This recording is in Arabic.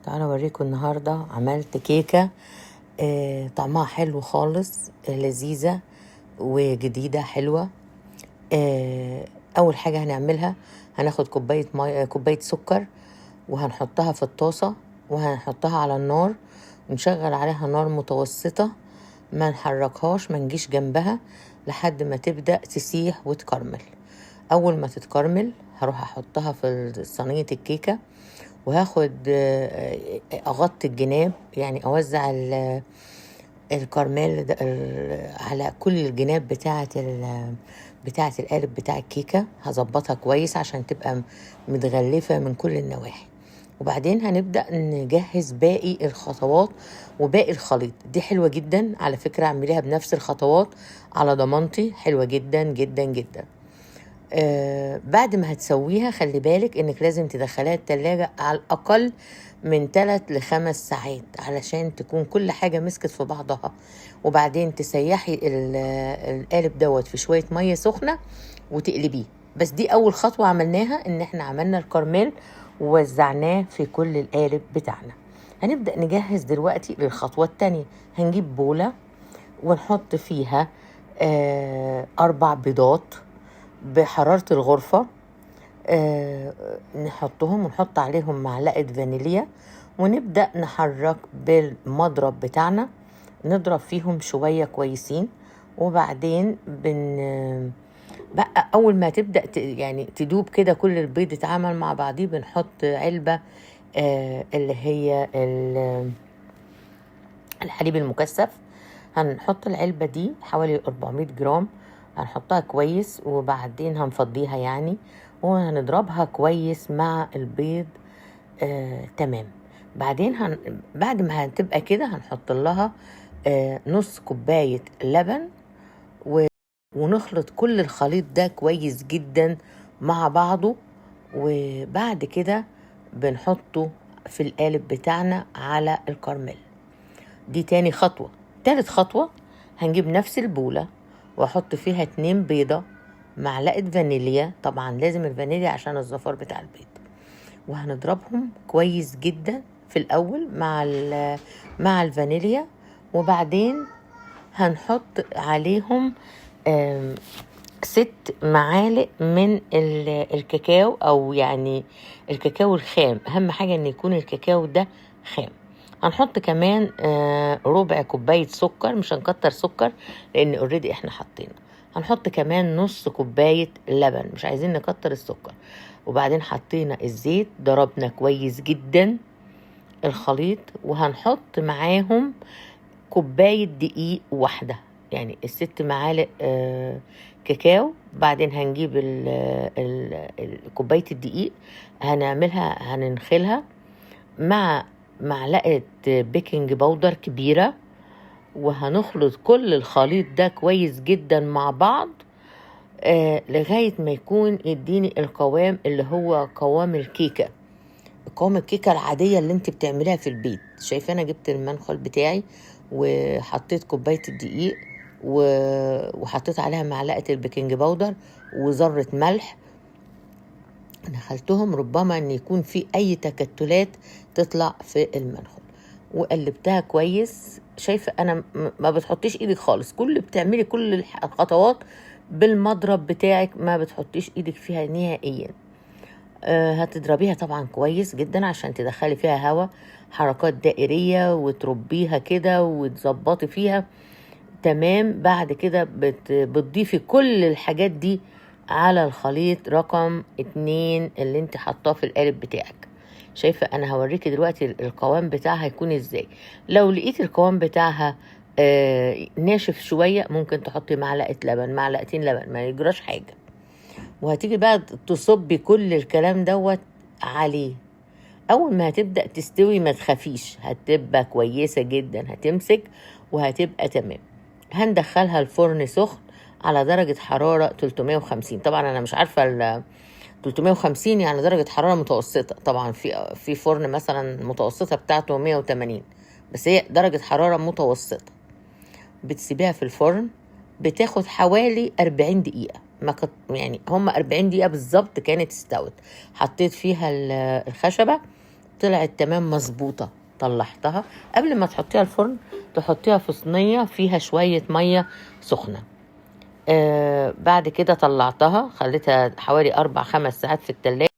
تعالوا اوريكم النهارده عملت كيكه. طعمها حلو خالص، لذيذه وجديده حلوه. اول حاجه هنعملها، هناخد كوبايه كوبايه سكر، وهنحطها في الطاسه، وهنحطها على النار، ونشغل عليها نار متوسطه، ما نحركهاش، ما نجيش جنبها لحد ما تبدا تسيح وتكرمل. اول ما تتكرمل هروح احطها في صينيه الكيكه، وهاخد اغطي الجناب، يعني اوزع الكراميل على كل الجناب بتاعه القالب بتاع الكيكه. هظبطها كويس عشان تبقى متغلفه من كل النواحي. وبعدين هنبدا نجهز باقي الخطوات وباقي الخليط. دي حلوه جدا على فكره، اعمليها بنفس الخطوات على ضمانتي، حلوه جدا جدا جدا. بعد ما هتسويها خلي بالك انك لازم تدخلها التلاجة على الاقل من 3 ل5 ساعات علشان تكون كل حاجة مسكت في بعضها. وبعدين تسيحي القالب دوت في شوية مية سخنة وتقلبيه. بس دي اول خطوة عملناها، ان احنا عملنا الكراميل ووزعناه في كل القالب بتاعنا. هنبدأ نجهز دلوقتي للخطوة التانية. هنجيب بولة ونحط فيها 4 بيضات بحرارة الغرفة. نحطهم ونحط عليهم معلقة فانيليا، ونبدأ نحرك بالمضرب بتاعنا، نضرب فيهم شوية كويسين. وبعدين بقى أول ما تبدأ يعني تدوب كده، كل البيض اتعامل مع بعضيه، بنحط علبة اللي هي الحليب المكثف. هنحط العلبة دي حوالي 400 جرام، هنحطها كويس وبعدين هنفضيها يعني، وهنضربها كويس مع البيض. تمام. بعدين بعد ما هتبقى كده هنحط لها نص كوباية لبن، ونخلط كل الخليط ده كويس جدا مع بعضه. وبعد كده بنحطه في القالب بتاعنا على الكراميل. دي تاني خطوة. تالت خطوة، هنجيب نفس البولة واحط فيها 2 بيضة، معلقة فانيليا، طبعا لازم الفانيليا عشان الزفار بتاع البيض، وهنضربهم كويس جدا في الاول مع الفانيليا. وبعدين هنحط عليهم 6 معالق من الكاكاو، او يعني الكاكاو الخام. اهم حاجة ان يكون الكاكاو ده خام. هنحط كمان ربع كوباية سكر، مش هنكتر سكر لان اوريدي احنا حاطينه. هنحط كمان نص كوباية لبن، مش عايزين نكتر السكر. وبعدين حطينا الزيت، ضربنا كويس جدا الخليط، وهنحط معاهم كوباية دقيق واحدة، يعني 6 معالق كاكاو. بعدين هنجيب كوباية الدقيق، هننخلها مع معلقة بيكنج باودر كبيرة، وهنخلط كل الخليط ده كويس جدا مع بعض لغاية ما يكون يديني القوام اللي هو قوام الكيكة، قوام الكيكة العادية اللي انت بتعمليها في البيت. شايفة انا جبت المنخل بتاعي وحطيت كوباية الدقيق وحطيت عليها معلقة البيكنج باودر وذرة ملح، نخلتهم ربما ان يكون في اي تكتلات تطلع في المنخل، وقلبتها كويس. شايفة انا ما بتحطيش ايدك خالص، بتعملي كل الخطوات بالمضرب بتاعك، ما بتحطيش ايدك فيها نهائيا. هتضربيها طبعا كويس جدا عشان تدخلي فيها هواء، حركات دائرية، وتربيها كده وتظبطي فيها. تمام. بعد كده بتضيفي كل الحاجات دي على الخليط رقم 2 اللي انت حطاه في القالب بتاعك. شايفة انا هوريكي دلوقتي القوام بتاعها هيكون ازاي. لو لقيت القوام بتاعها ناشف شوية، ممكن تحطي معلقة لبن، معلقتين لبن، ما يجراش حاجة. وهتيجي بقى تصبي كل الكلام دوت عليه. اول ما هتبدأ تستوي ما تخافيش، هتبقى كويسة جدا، هتمسك وهتبقى تمام. هندخلها الفرن سخن على درجة حرارة 350. طبعا انا مش عارفة 350 يعني درجة حرارة متوسطة، طبعا في فرن مثلا متوسطة بتاعته 180، بس هي درجة حرارة متوسطة. بتسيبيها في الفرن، بتاخد حوالي 40 دقيقة، يعني هم 40 دقيقة بالظبط كانت استوت. حطيت فيها الخشبة طلعت تمام مظبوطة. طلعتها قبل ما تحطيها الفرن، تحطيها في صينية فيها شوية مية سخنة. بعد كده طلعتها، خليتها حوالي 4-5 ساعات في التلاجة.